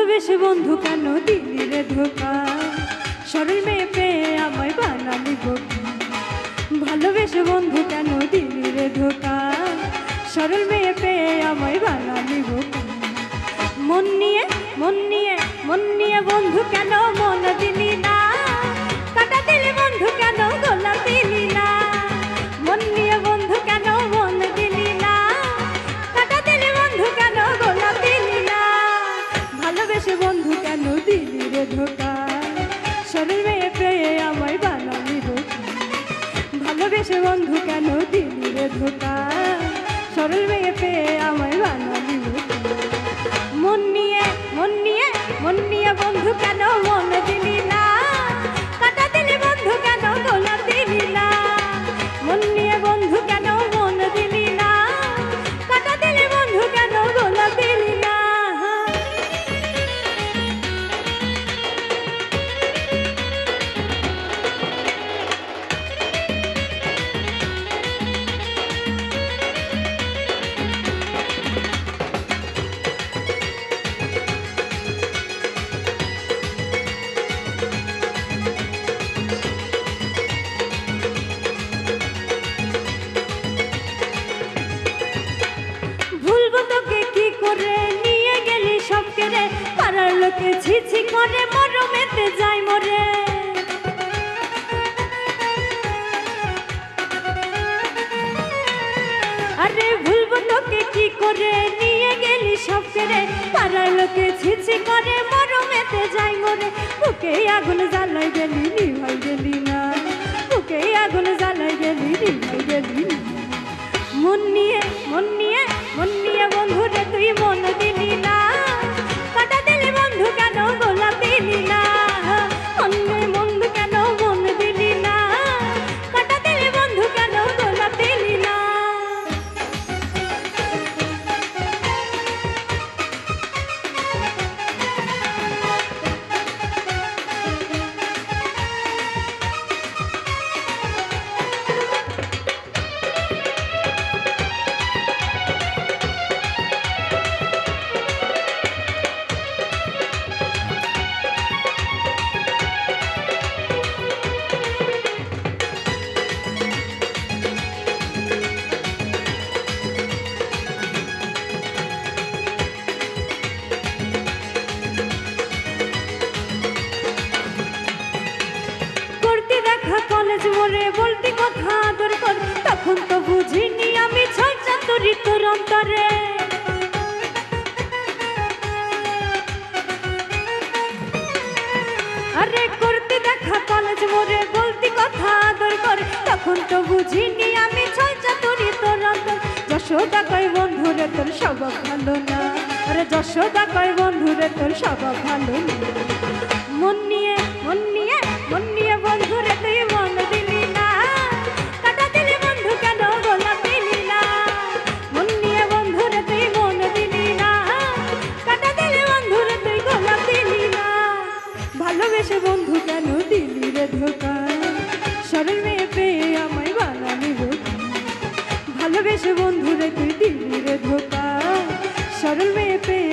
ভালোবেসে বন্ধু কেন দিলি রে ধোকা, সরল মেয়ে পেয়ে আমায় বানালি বোকা। ভালোবেসে বন্ধু কেন দিলি রে ধোকা, সরল মেয়ে পেয়ে আমায় বানালি বোকা। মন নিয়ে মন নিয়ে মন নিয়ে বন্ধু কেন মন দিলি না, কাটা দিলি বন্ধু কেন গোলাপ দিলি না। মন নিয়ে বন্ধু কেন মন দিলি না, কাটা দিলি বন্ধু কেন গোলাপ দিলি না। ভালোবেসে বন্ধু কেন দিলি রে ধোকা, সরল মেয়ে পেয়ে আমায় বানালি বোকা। ভালোবেসে বন্ধু কেন দিলি রে ধোকা, সরল মেয়ে পেয়ে আমায় বানালি বোকা। মন নিয়ে মন নিয়ে মন নিয়ে বন্ধু কেন মন দিলি না, কাটা দিলি বন্ধু কেন গোলাপ দিলি না। মন নিয়ে বন্ধু কেন মন দিলি না, কাটা দিলি বন্ধু কেন গোলাপ দিলি না। পাড়ার লোকে ছিছি করে মরমেতে যায় মরে। আরে ভুলবো তোকে কি করে নিয়ে গেলি সব কেড়ে, পাড়ার লোকে ছিছি করে মরমেতে যায় মরে। বুকে আগুন জ্বালাই গেলি নিভাই গেলি না, বুকে আগুন জ্বালাই গেলি নিভাই গেলি না। মন নিয়ে মন নিয়ে মন নিয়ে বন্ধু রে তুই মন দিলি না, কাটা দিলি বন্ধু কেন গোলাপ দিলি না। মন নিয়ে বন্ধু কেন মন দিলি না, কাটা দিলি বন্ধু কেন গোলাপ দিলি না। কলেজ মোড়ে বলতি কথা আদর কর, তখন তো বুঝিনি আমি ছয় চাতুরি তোর অন্তরে। আরে করতে দেখা কলেজ মোড়ে বলতি কথা আদর কর, তখন তো বুঝিনি আমি ছয় চাতুরি তোর অন্তর। যশোদা কয় বন্ধুরে তোর স্বভাব ভালো না, আরে যশোদা কয় বন্ধুরে তোর স্বভাব ভালো না। মন নিয়ে মন নিয়ে মন নিয়ে বন্ধুরে তুই মন দিলি না, কাটা দিলি বন্ধু কেন গোলাপ দিলি না। মন নিয়ে বন্ধুরে তুই মন দিলি না, কাটা দিলি বন্ধুরে তুই গোলাপ দিলি না। ভালোবেসে বন্ধু কেন দিলি রে ধোকা, সরল মেয়ে পেয়ে আমায় বানালি বোকা। ভালোবেসে বন্ধুরে তুই দিলি রে ধোকা, সরল মেয়ে পেয়ে